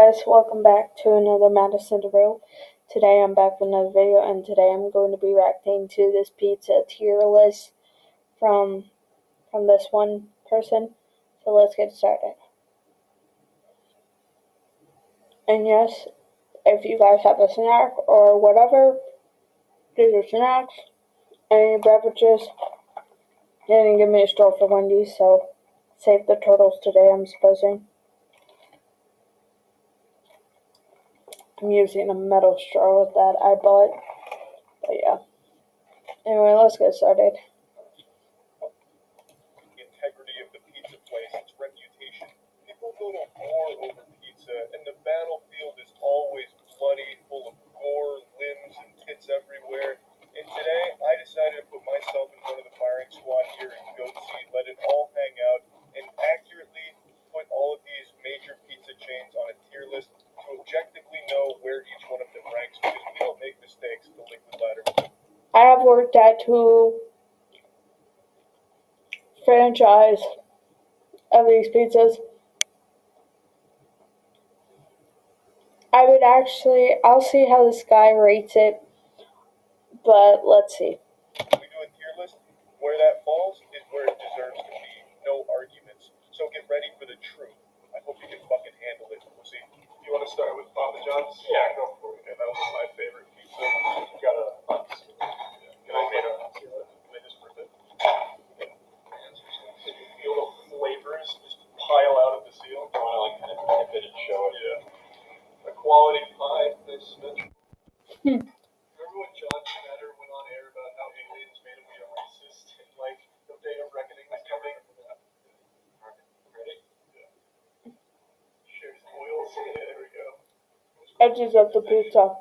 guys, welcome back to another Madison DeVille. Today I'm back with another video, and today I'm going to be reacting to this pizza tier list from this one person. So let's get started. And yes, if you guys have a snack or whatever, do your snacks, any beverages, and give me a straw for Wendy's, so save the turtles today, I'm supposing. I'm using a metal straw with that I bought. But yeah. Anyway, let's get started. Integrity of the pizza place, its reputation. People go to war over pizza, and the battlefield is always bloody, full of gore, limbs, and tits everywhere. And today, I decided to put myself in front of the firing squad here in Goat Seat, let it all hang out, and accurately put all of these major pizza chains on a tier list to objectively know where each one of them ranks, because we don't make mistakes in the liquid ladder. I have worked at two franchise of these pizzas. I'll see how this guy rates it, but let's see. We do a tier list. Where that falls is where it deserves to be. No arguments. So get ready for the truth. I hope you can fucking handle it. We'll see. You want to start with Papa John's? Yeah, go for it. Yeah, that was my favorite pizza. You got a box. Yeah. I made a just for the feel the flavors just pile out of the seal. I want to like nip it and show it. Yeah. The quality pie, nice symmetrical. Remember when John Schnatter went on air about how aliens made him be a racist and like the day of reckoning was coming? Ready? Yeah. Shares oils. Yeah, there we go. Edges of the pizza.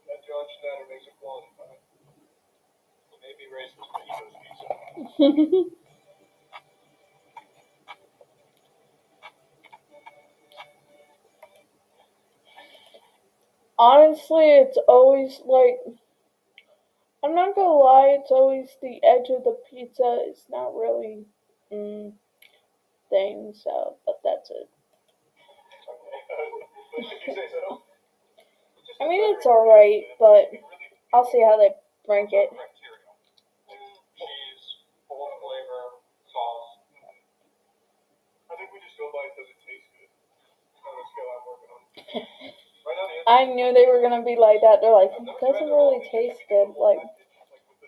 That John Schnatter makes a quality pie. He may be racist, but he knows pizza. Honestly, it's always like, I'm not gonna lie, it's always the edge of the pizza. It's not really thing, so, but that's it. You say so? I mean, it's alright, but I'll see how they rank it. Cheese, full flavor, sauce. I think we just go by it does it taste good. On the scale I'm working on. I knew they were gonna be like that. They're like, it doesn't really taste good. Like,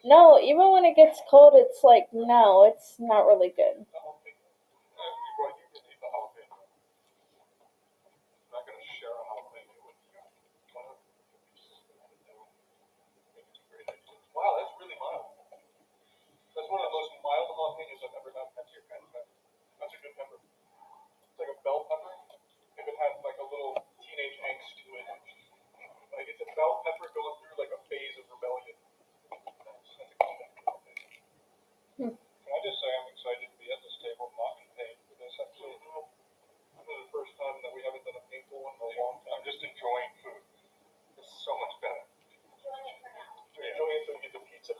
no, even when it gets cold, it's like, no, it's not really good. Wow, that's really mild. That's one of the most mild jalapenos I've ever had. That's your kind of pepper. That's a good pepper. It's like a bell pepper. If it had like a little teenage angst to it. Like it's a bell pepper going through like a phase of rebellion. That's a good pepper. Can I just say I'm excited to be at this table, not in pain for this episode. This is the first time that we haven't done a painful one in a long time. I'm just enjoying food. It's so much better. Enjoy it until you get the pizza.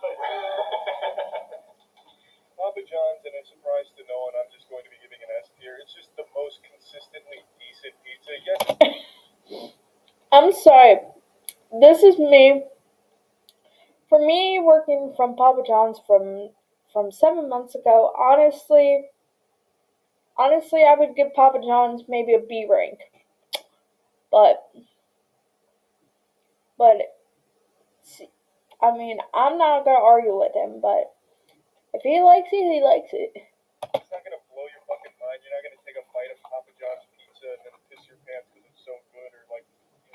Papa John's, and a surprise to no one, I'm just going to be giving an S tier. It's just the most consistently decent pizza. Yes. I'm sorry. This is me. For me, working from Papa John's from 7 months ago, honestly, I would give Papa John's maybe a B rank. But I mean, I'm not gonna argue with him, but if he likes it, he likes it. It's not gonna blow your fucking mind. You're not gonna take a bite of Papa John's pizza and then piss your pants because it's so good, or like,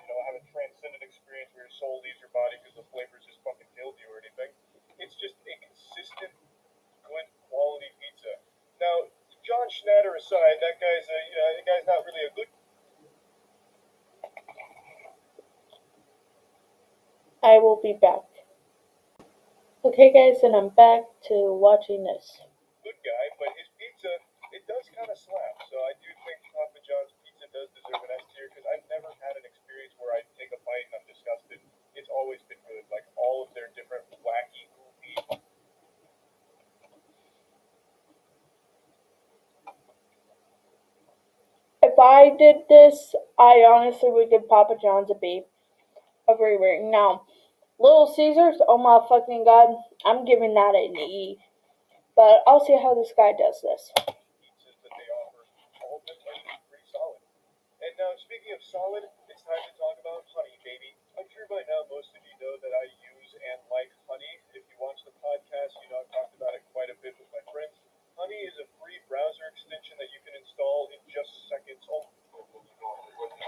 have a transcendent experience where your soul leaves your body because the flavors just fucking killed you or anything. It's just a consistent, good quality pizza. Now, John Schnatter aside, that guy's not really a good. I will be back. Okay, guys, and I'm back to watching this. Good guy, but his pizza, it does kind of slap. So I do think Papa John's pizza does deserve an S tier because I've never had an experience where I take a bite and I'm disgusted. It's always been good. Like all of their different wacky, goofy. did this, I honestly would give Papa John's a B over rating. Now, Little Caesars, oh my fucking god, I'm giving that an E. But I'll see how this guy does this. Pizzas that they offer, all of them are pretty solid. And now, speaking of solid, it's time to talk about honey, baby. I'm sure by now most of you know that I use and like honey. If you watch the podcast, you know I've talked about it quite a bit with my friends. Honey is a free browser extension that you can install in just seconds.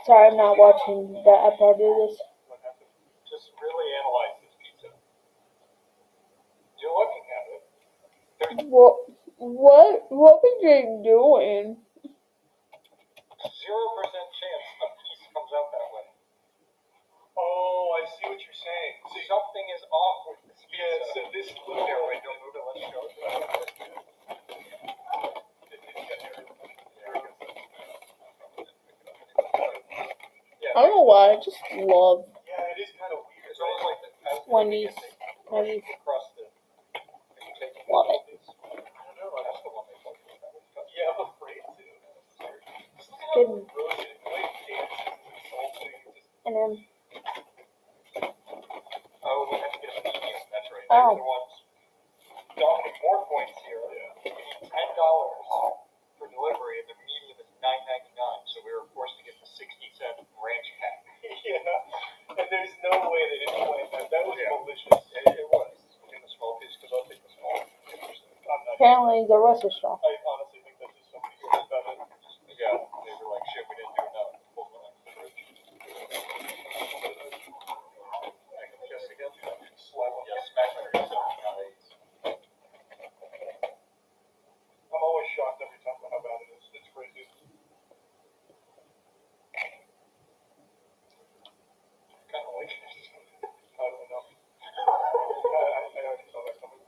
Sorry, I'm not watching that part of this. What happened? Just really analyze this pizza. You're looking at it. What was you doing? 0% chance a piece comes out that way. Oh, I see what you're saying. So something is off with this pizza. Yeah, so this little... Here, wait, don't move it. Let's show it. I don't know why, I just love Yeah, it is kind of weird. It's almost like the... Wendy's. Across the... Love it. I don't know. That's the one they told me about. Yeah, I'm afraid to. Good. And then... Oh, we have to get a medium. That's right. Oh. They're the ones. Don't more points here. Yeah. You need $10 for delivery, and the medium is $9.99. So we were forced to get the 60-cent ranch pack. Yeah. And there's no way they didn't plan that. That was malicious. It was. In the small piece, because I'll take the small. Apparently the rest is strong. I honestly think that's just somebody who said that. Yeah. They were like, shit, we didn't do enough. Pull it out of the fridge. Just again, slap on. Yeah, smash on yourself. I'm always shocked every time how bad it is. It's crazy. Kind of like it. I don't know. I already saw that coming.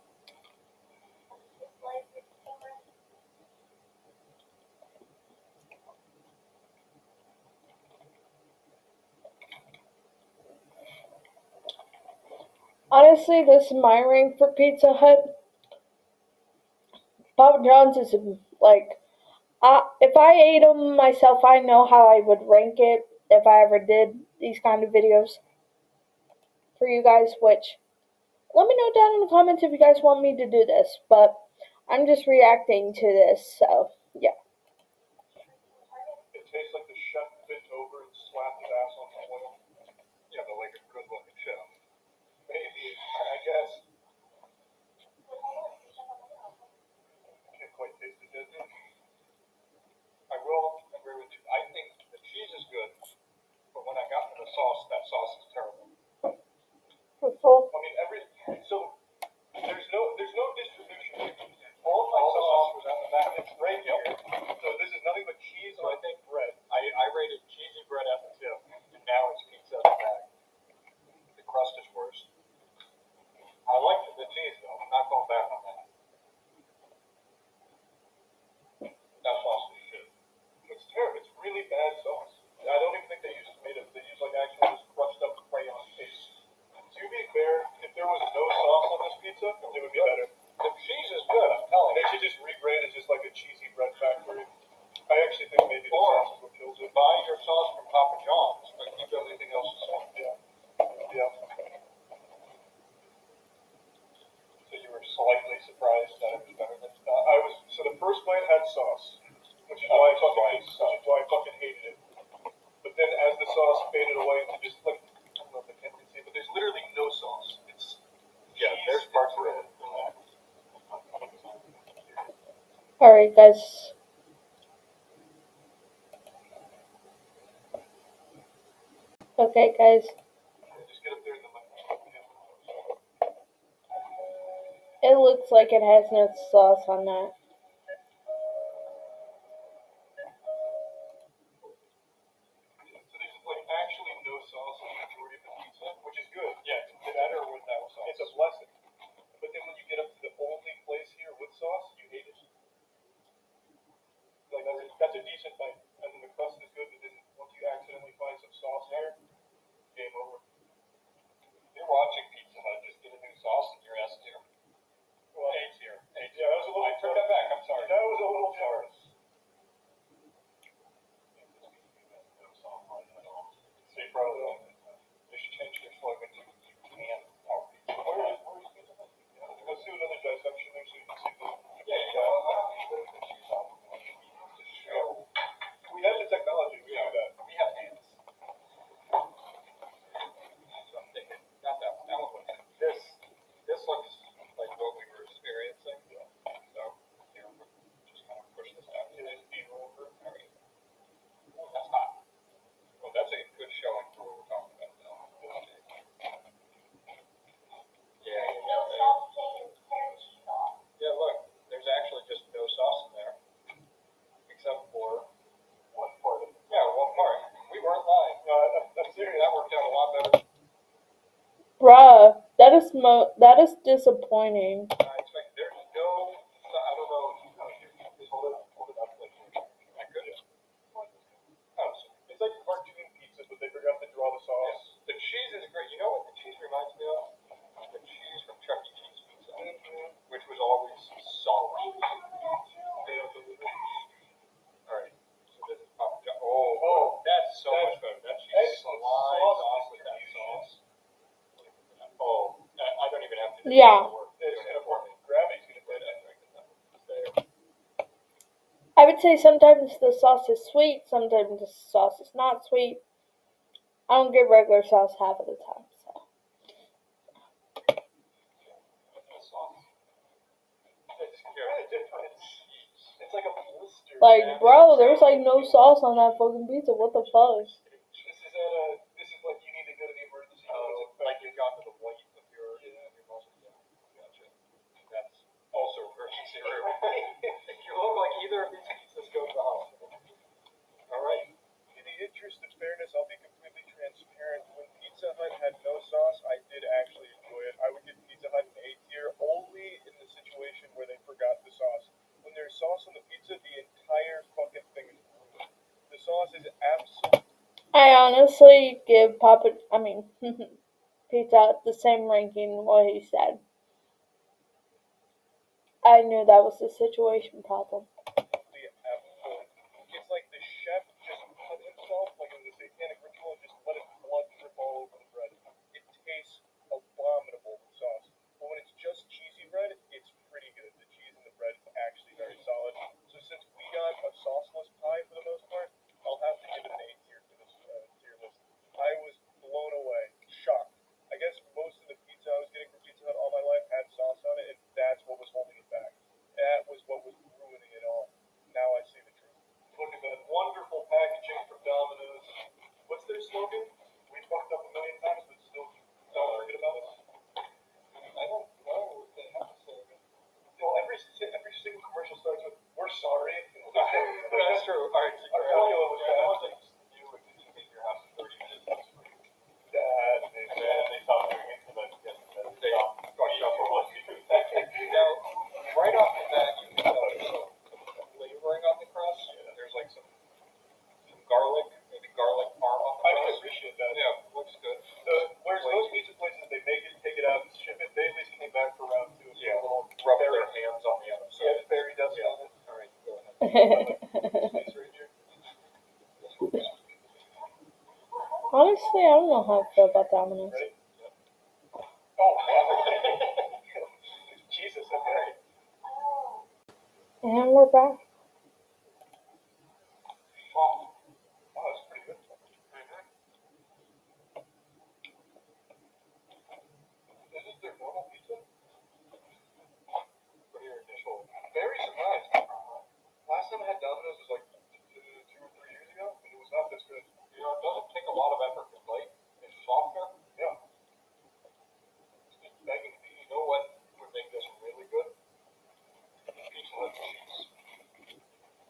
Honestly, this is my rank for Pizza Hut. Papa John's is like, if I ate them myself, I know how I would rank it if I ever did these kind of videos for you guys, which, let me know down in the comments if you guys want me to do this, but I'm just reacting to this, so, yeah. It tastes like the chef bent over and slapped his ass on the oil. Yeah, but like a good looking chef. Maybe, I guess. Can't quite taste it, does it? I will agree with you. I think the cheese is good, but when I got to the sauce, that sauce is terrible. I mean, so there's no distribution. All my sauce was on the back. It's right here. So this is nothing but cheese and I think bread. I rated cheesy bread at the tip, and now it's pizza at the back. The crust is worse. I like the cheese though. I'm not going back on that. That sauce is shit. It's terrible. It's really bad sauce. I don't even think they use tomatoes. They use like actual just crushed up crayon paste. To be fair, if there was no sauce on this pizza, it would be better. The cheese is good, I'm telling you. They should just rebrand it just like a cheesy bread factory. I actually think maybe the sauce is what kills it. Buy your sauce from Papa John's, but keep everything else the same. Yeah. So you were slightly surprised that it was better than I was. So the first bite had sauce, which is why I fucking hated it. But then as the sauce faded away into just like, I don't know if the camera can see, but there's literally no sauce. It's there's parts of it. Alright, guys. Okay, guys. Just get up there in the It looks like it has no sauce on that. So there's like actually no sauce on the majority of the pizza, which is good. Yeah, it's better without sauce. It's a blessing. But then when you get up to the only place here with sauce, you hate it. Like that's a decent bite. And then the crust is good, but then once you accidentally find some sauce there, game over. You're watching Pizza Hut, just get a new sauce in your S tier. Well, A tier. Yeah, I was a little. I took that back. that is disappointing. I expect there's no, I don't know, just hold it up like I could. Oh, it's like cartoon pizza, but they forgot to draw the sauce. Yeah. The cheese is great. You know what the cheese reminds me of? The cheese from Chuck E. Cheese pizza, which was always solid. They don't deliver. All right, so this is Papa John. Oh, that's so much better. That cheese slides off with that sauce. Oh, I don't even have to do Yeah. the work. It's gonna pour me. Gravity's gonna put it. I would say sometimes the sauce is sweet, sometimes the sauce is not sweet. I don't get regular sauce half of the time, so. It's like a blister. Like, bro, there's like no sauce on that fucking pizza. What the fuck? This is like you need to go to the emergency room. Like you got to the white of your muscle. Yeah, gotcha. That's also emergency room. You look like either of these pizzas go to the hospital. All right. In the interest of fairness, I'll be completely transparent. When Pizza Hut had no sauce, I did actually enjoy it. I would give Pizza Hut an A tier only in the situation where they forgot the sauce. When there's sauce on the pizza, the entire fucking thing is ruined. The sauce is absolute. I honestly give Pizza Hut the same ranking what he said. I knew that was the situation problem. It's like the chef just cut himself, like in the satanic ritual, and just let his blood drip all over the bread. It tastes abominable with sauce. But when it's just cheesy bread, it's pretty good. The cheese in the bread is actually very solid. So since we got a sauceless pie for the most part, I'll have to give it an A tier for this tier list. I was blown away, shocked. I guess most of the pizza I was getting from Pizza Hut all my life had sauce on it, and that's what was holding it back. That was what was ruining it all. Now I see the truth. Look at that wonderful packaging from Domino's. What's their slogan? We fucked up a million times, but still don't forget about us. I don't know what they have a slogan. Well, every single commercial starts with "We're sorry." That's true. All right, our formula was bad. You would get your house in 30 minutes. They stopped doing it because they fucked up for one. Now, right off the bat, you can tell there's some flavoring on the crust. Yeah. There's like some garlic, maybe garlic parm on the crust. I can appreciate that. Yeah, looks good. Whereas most pizza places, they make it, take it out, and ship it. They at least came back for round two. Yeah, a little rub their hands on the other side. Yeah, fairy dust on it. All right, go ahead. Honestly, I don't know how I feel about Domino's. Ready? Oh, Jesus, okay. And we're back. Oh, that's pretty good. Is this their normal pizza? What are your initial? Very surprised. Last time I had Domino's was like 2 or 3 years ago, and it was not this good. You know, it doesn't take a lot of effort to make. It's softer. Yeah. It's begging. You know what would make this really good? Pizza Hut cheese.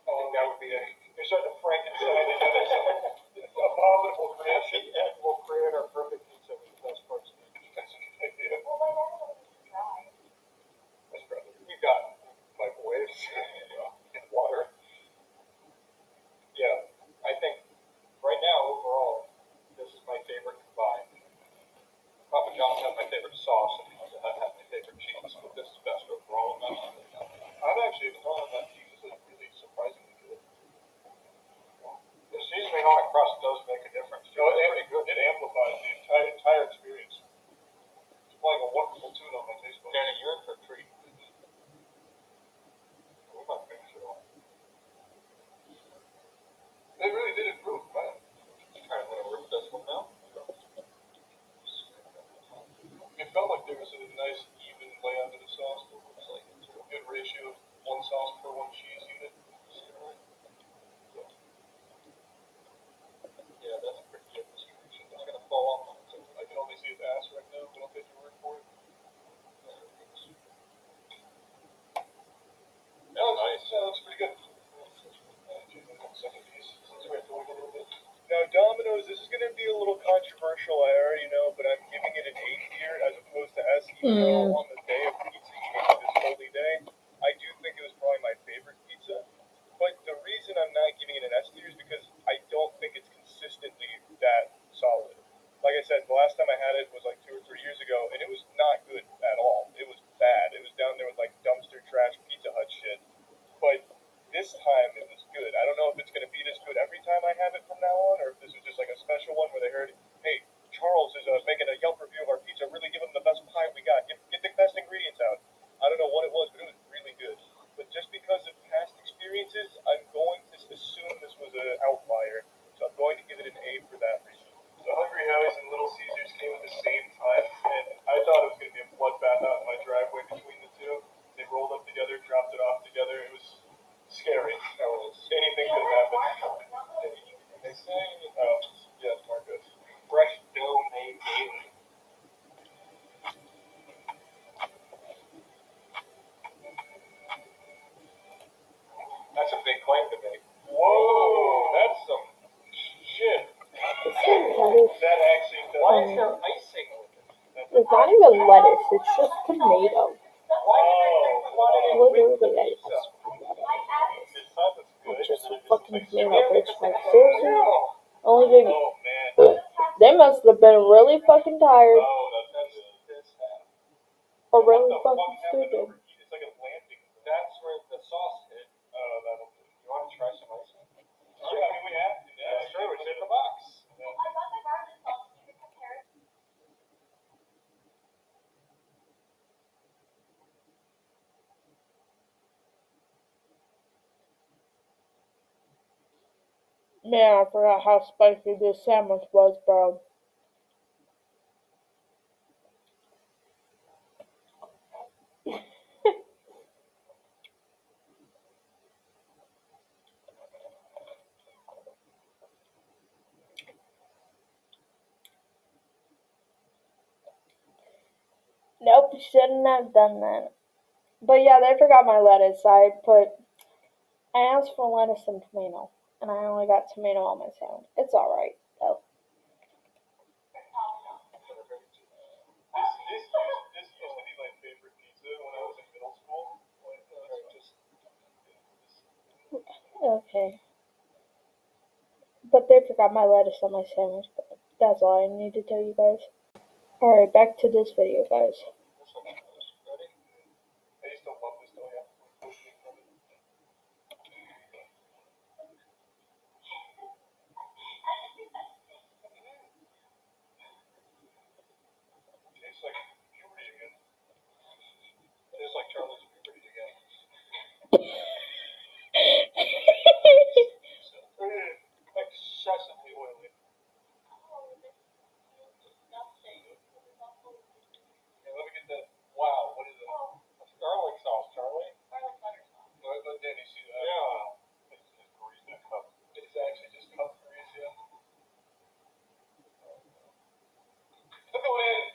Oh, that would be a. You're starting to Frankenstein together. It's abominable creation. And we'll create our perfect pizza with the best parts of it. That's a good idea. Well, my mom wants to try. That's right. We've got microwaves and water. Yeah, I think right now overall, this is my favorite combined. Papa John's has my favorite sauce, and Pizza Hut has my favorite cheese, but this is best overall. I'm actually calling that cheese is really surprisingly good. The seasoning on the crust does make a difference. You know, it amplifies the entire experience. It's like a wonderful tune on my taste buds. Danny, you're in for a treat. We might finish it all. They really did improve, man. Alright, I'm gonna rip this one now. It felt like there was a nice even layout of the sauce. It was like a good ratio of one sauce per one cheese unit. Yeah, that's a pretty good distribution. It's gonna fall off on it. I can only see his ass right now, but I'll take your word for it. Oh, nice. Yeah, looks pretty good. Second piece. Now, Domino's, this is going to be a little controversial, I already know, but I'm giving it an A tier as opposed to S Mm. On the day of pizza eating, this holy day, I do think it was probably my favorite pizza. But the reason I'm not giving it an S tier is because I don't think it's consistently that solid. Like I said, the last time I had it was like 2 or 3 years ago, and it was not good at all. It was bad. It was down there with like dumpster trash Pizza Hut shit. But this time it was good. I don't know if it's going to be this good every time I have it from now on, or if this is just like a special one where they heard, hey, Charles is making a Yelp review of our pizza. Really give him the best pie we got. Get the best ingredients out. I don't know what it was, but it was really good. But just because of past experiences, I'm going to assume this was an outlier. So I'm going to give it an A for that reason. So Hungry Howie's and Little Caesars came at the same time, and I thought it was going to be a bloodbath out in my driveway between the two. They rolled up together, dropped it off together. It was scary. Anything could happen. They say, yes, Marcus. Fresh dough made daily. That's a big claim to make. Whoa, that's some shit. That actually does. Why is there icing with it? It's not even lettuce, it's just tomato. Literally, it's just a fucking tomato fish. Like, seriously? Only thing. Oh, man. They must have been really fucking tired. Oh, that's Or really fucking stupid. It's like a landing. That's where the sauce hit. That'll do. You want to try some icing? Yeah, I mean, we have to. Yeah, sure. It's in the box. Yeah. Man, I forgot how spicy this sandwich was, bro. Nope, shouldn't have done that. But yeah, they forgot my lettuce. I asked for lettuce and tomato, and I only got tomato on my sandwich. It's alright, though. This used to be my favorite pizza when I was in middle school. Okay. But they forgot my lettuce on my sandwich. But that's all I need to tell you guys. Alright, back to this video, guys. Ready? I used to love this though, yeah. Tastes like puberty again. Tastes like Charlie's puberty again. Excessively oily. Yeah, let me get that. Wow, what is it? That's garlic sauce, Charlie. No, I let Danny see that. Yeah. It's just grease in a cup. It's actually just cup grease, yeah. Look at it.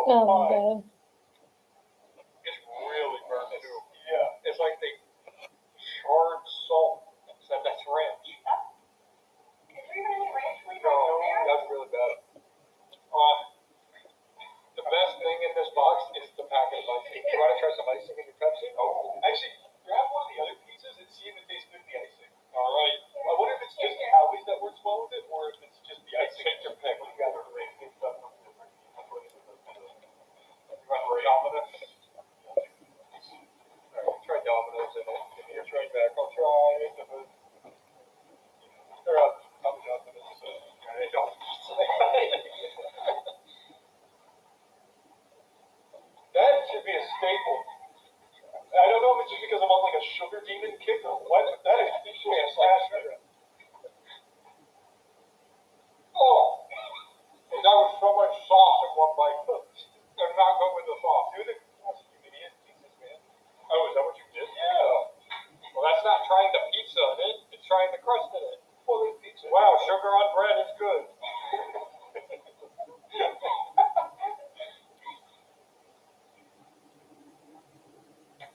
Oh my god. It's really burnt too. Yeah. It's like they charred salt. So that's ranch. No, that's really bad. The best thing in this box is the packet of icing. You want to try some icing in your Pepsi? Oh, actually, grab one of the other pizzas and see if it tastes good in the icing. All right. I wonder if it's just Howie's that works well with it, or if it's just the icing. Take your pick. You got to rate it. You want Domino's? All right, try Domino's and then give me your try back. I'll try the hood. They're up. Papa John's in this. They don't. That should be a staple. I don't know if it's just because I'm on like a sugar demon kick or what. That is fantastic. Oh, that was so much sauce in one bite. I'm not good with the sauce. Dude, you idiot pieces, man. Oh, is that what you did? Yeah. Well, that's not trying the pizza in it. It's trying the crust in it. Well, there's pizza. Wow, sugar on bread is good.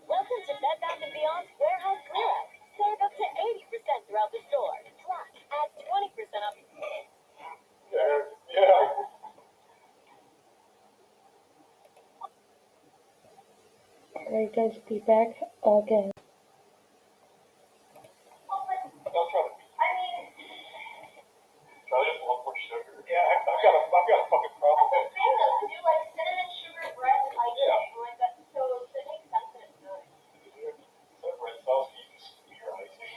Welcome to Bed Bath & Beyond's Warehouse Clearance. Save up to 80% throughout the store. Plus, add 20% off. Yeah. Alright guys, be back again. I'll try to. I just want more sugar. Yeah, I've got a fucking problem with it. Do like cinnamon sugar bread with icing like that, so it makes sense that it's good. Red sauce, you just your icing.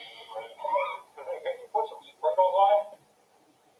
Put some sprinkles on.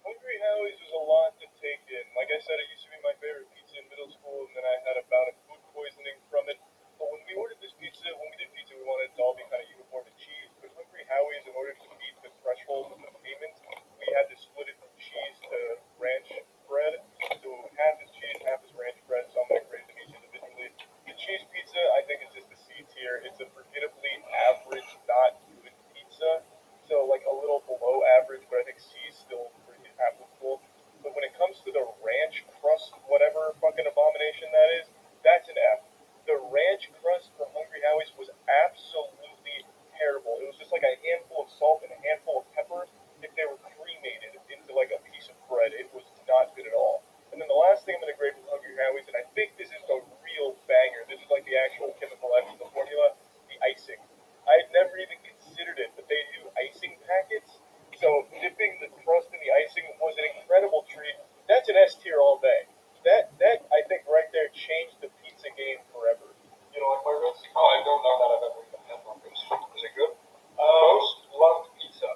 Hungry Howie's was a lot to take in. Like I said, it used to be my favorite pizza in middle school, and then I had a bout of food poisoning from it. But when we ordered this pizza, we wanted it to all be kind of uniform in cheese. But Hungry Howie's, in order to meet the threshold of the payment, we had to split it from cheese to ranch bread. So half is cheese, half is ranch bread. So I'm going to grade them each individually. The cheese pizza, I think, is just a C tier. It's a forgettably average, not good pizza. So like a little below average, but I think C is still pretty applicable. But when it comes to the ranch crust, whatever fucking abomination that is, that's an F. The ranch crust from Hungry Howie's was absolutely terrible. It was just like a handful of salt and a handful of pepper. If they were cremated into like a piece of bread, it was not good at all. And then the last thing I'm going to grade from Hungry Howie's, and I think this is a real banger. This is like the actual chemical F of the formula, the icing. I had never even considered it, but they do icing packets. So dipping the crust in the icing was an incredible treat. That's an S tier all day. That I think right there changed the pizza game forever. You know like Marcos? Oh, I don't know that I've ever even had Marcos. Is it good? Most loved pizza.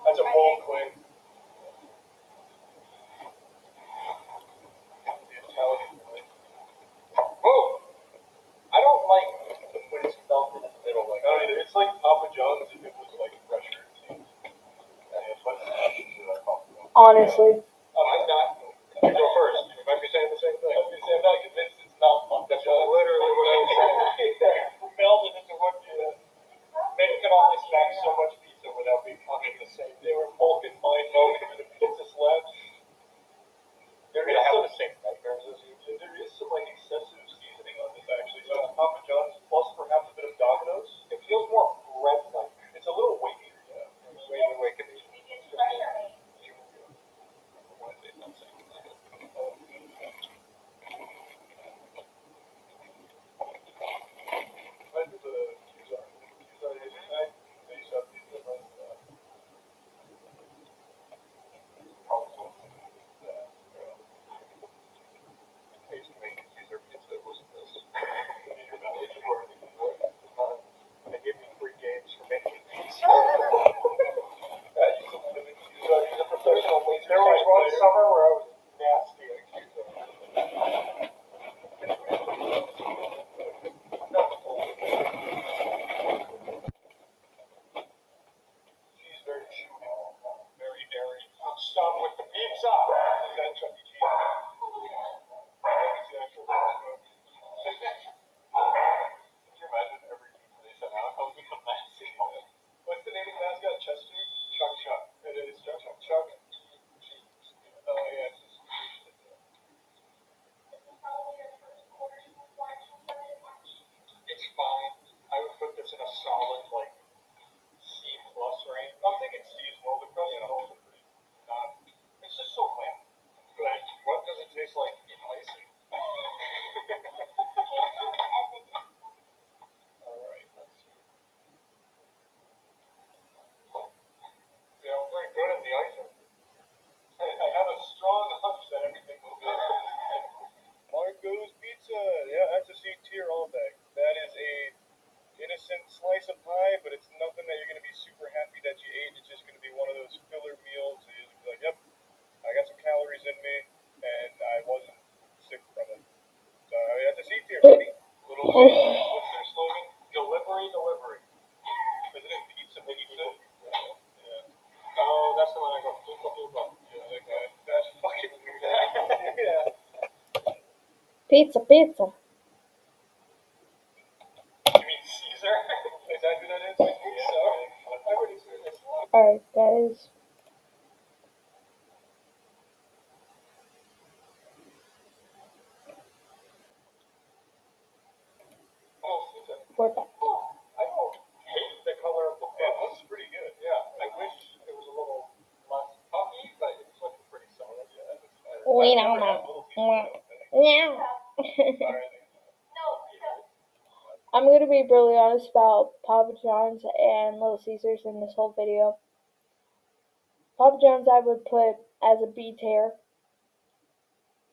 That's a bold claim. The Italian way. Whoa! I don't like when it's melted in the middle. Like, I don't either. It's like Papa John's if it was like fresher. Honestly. I'm not. You go first. You might be saying the same thing. I was gonna say, I'm not convinced it's not fun. That's literally what I was saying. Melded into one. Men can only snack so much pizza without becoming the same. They were bulk and mind mode with the pizza slabs. They're gonna have the same nightmares as you do. There is some like excessive seasoning on this actually. So it's Papa John's plus perhaps a bit of Domino's. It feels more bread-like. It's a little weightier. Yeah. Way can be. There was one summer where I was nasty at pizza. She's very chewy, very airy. I'm stuck with the pizza. Is that Chuck E. Cheese? Could you imagine every pizza they sent out comes with the mascot? What's the name of the mascot? Chester? Chuck. It is Chuck. Chuck. Oh yeah. Pizza, pizza. You mean Caesar? Is that who that is? I think so. I already seen this. Alright, guys. Oh, Caesar. We're back. I don't hate the color of the book. It looks pretty good. Yeah. I wish it was a little less puffy, but it's looking pretty solid. Yeah, that's fine. We I've don't never had know. Little Caesar, Yeah. Alright. I'm gonna be brutally honest about Papa John's and Little Caesars in this whole video. Papa John's I would put as a B tier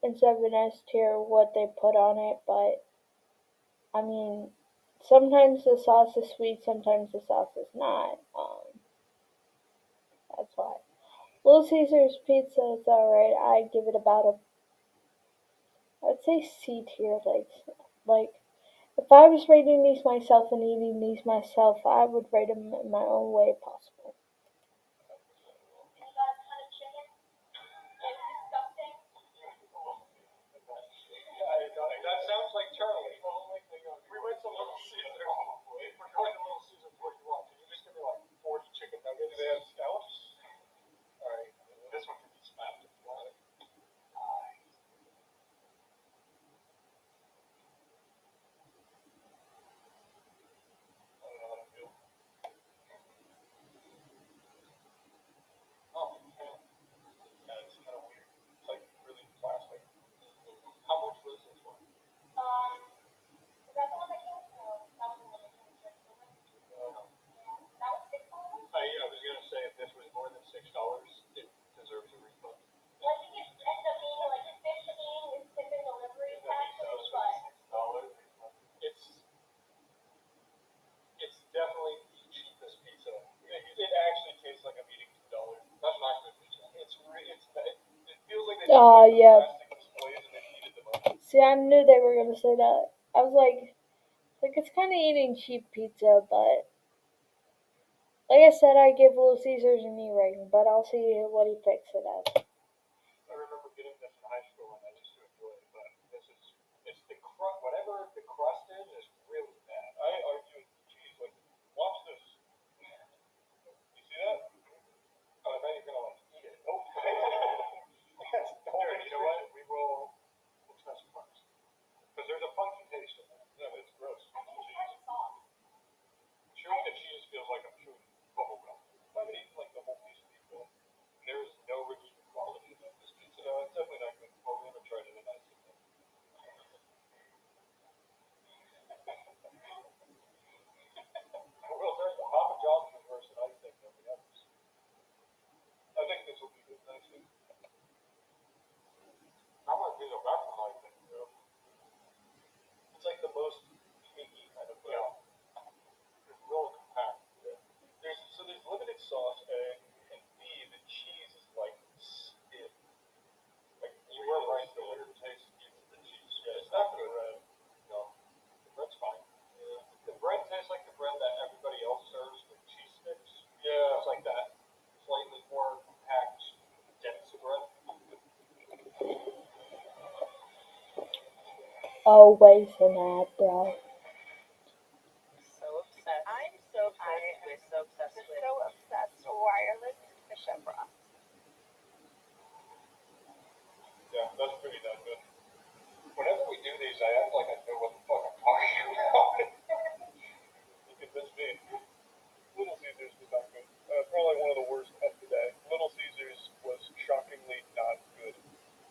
instead of an S tier what they put on it, but I mean sometimes the sauce is sweet, sometimes the sauce is not. That's why. Little Caesars pizza is alright. I'd give it about I'd say C tier, like if I was rating these myself and eating these myself, I would rate them in my own way possible. That sounds like Charlie. We went to Little Caesar. We're going to Little Caesar. What do you want? Can you just give me like 40 chicken nuggets? Do they have scallops? Alright. This one can be slapped if you want it. I don't know how to feel. Oh, yeah. Yeah, it's kind of weird. It's like really plastic. How much was this one? Is that the one that came? No, that was the one that came with chicken. That was $6? I was gonna say if this was more than $6, it deserves a refund. Well, I think it ends up being like $15 with shipping delivery taxes, but It's definitely the cheapest pizza. It actually tastes like I'm eating $2. That's not good pizza. It feels like they Yeah. plastic displays and they heated them up. See, I knew they were gonna say that. I was like it's kind of eating cheap pizza, but like I said, I give Little Caesars an E rating, but I'll see what he picks it as. I remember getting this in high school and I used to enjoy it, but it's the crust, whatever the crust is really bad. I argue with cheese, like, watch this. You see that? Oh, I thought you were gonna like eat it. Nope. Yes, here, you know what? We'll try some parts. Because there's a funky taste in it. No, it's gross. Chewing the cheese feels like I'm chewing bubble gum. If I would eat like the whole piece of pizza, there is no redeeming quality about this pizza. No, it's definitely not good. Well, we haven't tried it in ice yet. I will say, Papa John's is worse than I think than the others. I think this will be good next week. I want to do the back one, I think, though. It's like the most cakey kind of bread. It's real compact. There's limited sauce, A, and B, the cheese is like stiff. Like you were right, the weird taste is the cheese. Yeah, it's not the bread. No, the bread's fine. Yeah. The bread tastes like the bread that everybody else serves with cheese sticks. Yeah, it's like that slightly more compact, dense bread. Always an ad, bro. So obsessed. I'm so obsessed with wireless fish broth. Yeah, that's pretty damn good. Whenever we do these, I act like I know what the fuck I'm talking about. You convinced me. Little Caesars was not good. Probably one of the worst of the day. Little Caesars was shockingly not good.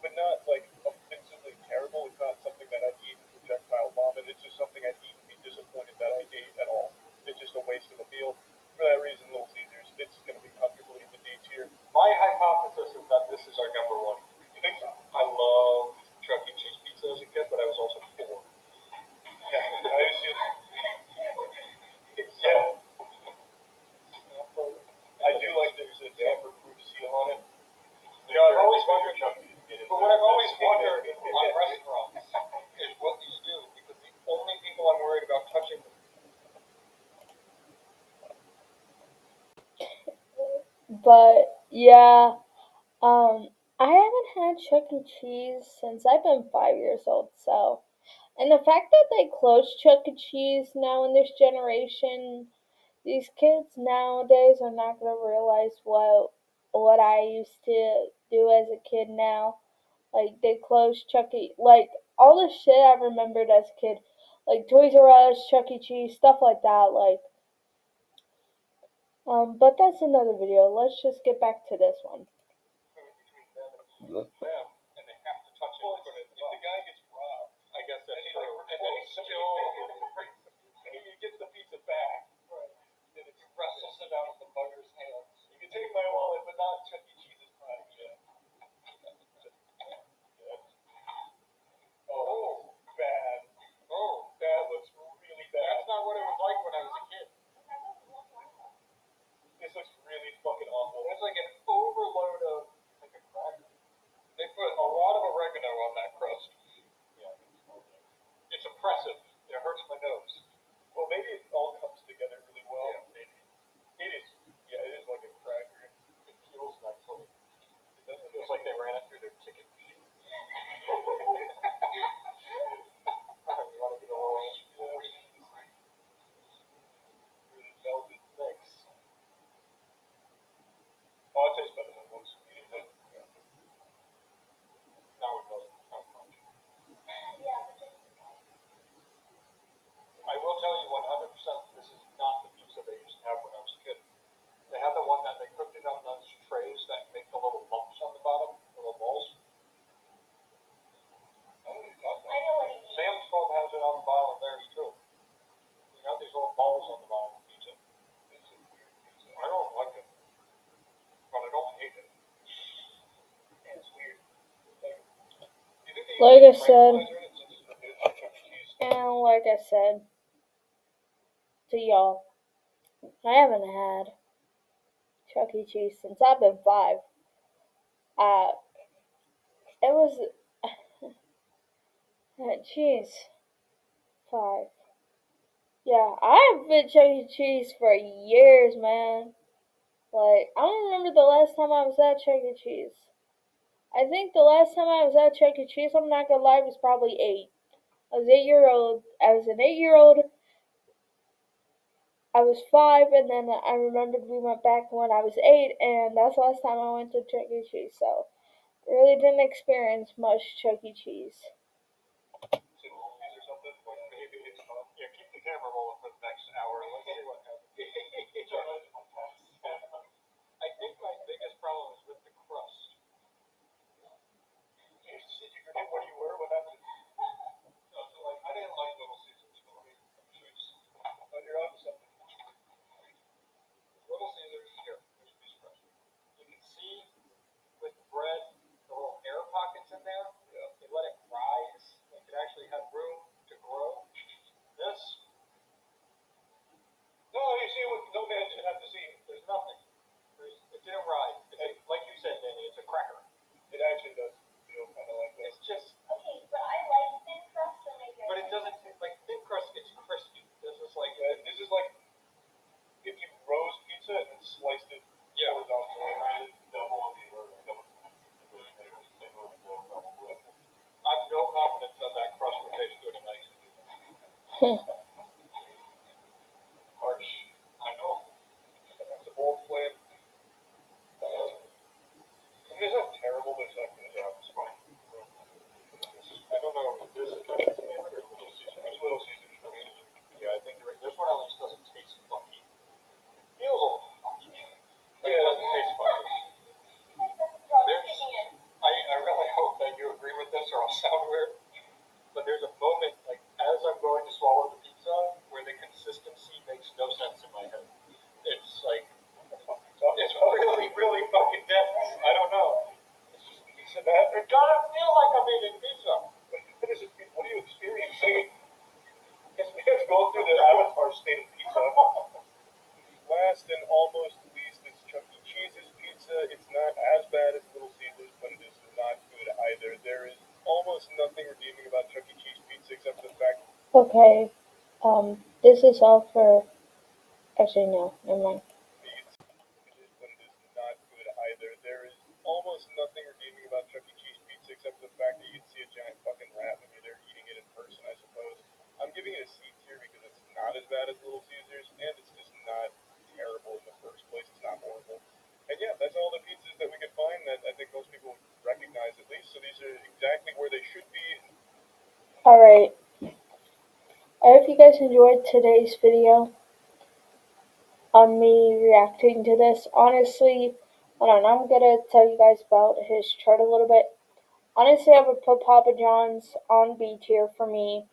But not like offensively terrible. It's not something that I'd eat and projectile vomit. It's just something I'd eat and be disappointed that I ate at all. It's just a waste of a meal. For that reason, Little Caesars, it's going to be comfortably in the D tier. My hypothesis is that this is our number one. You think so? I love Chuck E. Cheese pizza as a kid, but I was also 4. Yeah, I used to. Yeah. I do like there's a tamper-proof seal on it. You know, I've always wondered, but what I've always wondered on restaurants is what these do, because the only people I'm worried about touching them. But yeah, I haven't had Chuck E. Cheese since I've been 5 years old, so. And the fact that they closed Chuck E. Cheese now in this generation, these kids nowadays are not gonna realize what I used to do as a kid now. Like they closed Chuck E. Like all the shit I remembered as a kid, like Toys R Us, Chuck E. Cheese, stuff like that. But that's another video. Let's just get back to this one. Them, and they have to touch it. If the guy gets robbed, I guess that's true. And then he still, he gets the pizza back. Right. And if he wrestles it out of the bugger's hands, you can take my wallet, but not Chuck E. Cheese's money. Yeah. Oh, bad. Oh, that looks really bad. That's not what it was like when I was a kid. This looks really fucking awful. It's like an overload of like a cracker. They put a lot of oregano on that crust. Yeah. It's oppressive. It hurts my nose. Well, maybe it all comes together really well. Yeah, maybe. It is. Yeah, it is like a cracker. It feels nicely. It feels like they ran it through their ticket machine. You want to get a little really velvet mix. Oh, it tastes better than it looks. Now it doesn't. I will tell you 100% this is not the pizza they used to have when I was a kid. They had the one that they cooked it on those trays that make the little bumps on the bottom, the little balls. Sam's Club has it on the bottom of theirs too. You got these little balls on the bottom of the pizza. It's a weird pizza. I don't like it, but I don't hate it. It's weird. Like I said, and like I said to y'all, I haven't had Chuck E. Cheese since I've been 5. It was, jeez, 5. Yeah, I've been Chuck E. Cheese for years, man. Like, I don't remember the last time I was at Chuck E. Cheese. I think the last time I was at Chuck E. Cheese, I'm not gonna lie, was probably 8. I was 8-year-old. I was an 8-year-old. I was 5, and then I remembered we went back when I was 8, and that's the last time I went to Chuck E. Cheese. So, really didn't experience much Chuck E. Cheese. Yeah, keep the camera rolling for the next hour. Let's see what happens. I think my biggest problem is with the crust. Did you forget what you were? What happened? No, so like I didn't like Little Caesars. But you're onto something. Little Caesars here. There's a piece of crust. You can see with bread the little air pockets in there. Yeah. They let it rise. It could actually have room to grow. This. No, you see what no man should have to see. There's nothing. It didn't rise. It's like you said, Danny, it's a cracker. It actually does feel kind of like that. It's just. Okay, but I like thin crust to make it. But it doesn't like thin crust. It's crispy. This is like if you roast pizza and then sliced it horizontally. I've no confidence that crust would taste good and nice. Harsh. I know. That's a bold flame. It's not terrible, but it's not good. Yeah, it's fine. I don't know if this is Little Caesars for me. Yeah, I think you're right. This one at least doesn't taste funky. Feels a little funky. But it doesn't taste funky. I really hope that you agree with this or I'll sound weird. But there's a moment, like, as I'm going to swallow the pizza, where the consistency makes no sense in my head. It's like, it's really, really fucking dense. I don't know. It's just it doesn't feel like I'm eating pizza. What are you experiencing? It's going through the Avatar state of pizza. Last and almost least is Chuck E. Cheese's pizza. It's not as bad as Little Caesars, but it is not good either. There is almost nothing redeeming about Chuck E. Cheese pizza except for the fact. Okay, this is all for. Actually, no, never mind. But it is not good either. There is almost nothing redeeming about Alright, I hope you guys enjoyed today's video on me reacting to this. Honestly, hold on, I'm gonna tell you guys about his chart a little bit. Honestly, I would put Papa John's on B tier for me.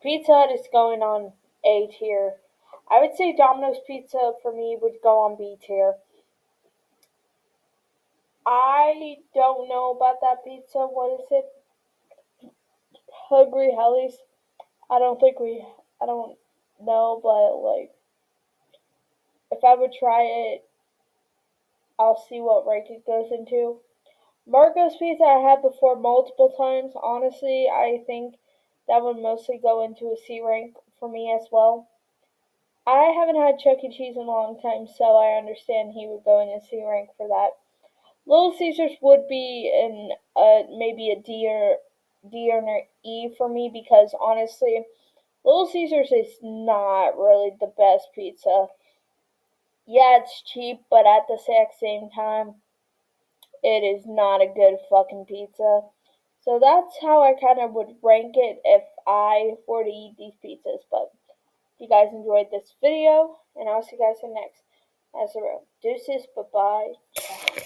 Pizza Hut is going on A tier. I would say Domino's Pizza for me would go on B tier. I don't know about that pizza. What is it? Hungry Hellies. I don't know, but like, if I would try it, I'll see what rank it goes into. Marco's Pizza I had before multiple times. Honestly, I think that would mostly go into a C rank for me as well. I haven't had Chuck E. Cheese in a long time, so I understand he would go in a C rank for that. Little Caesars would be in maybe a D or an E for me because honestly, Little Caesars is not really the best pizza. Yeah, it's cheap, but at the exact same time, it is not a good fucking pizza. So that's how I kind of would rank it if I were to eat these pizzas. But if you guys enjoyed this video, and I'll see you guys in the next. As a room. Deuces, bye-bye.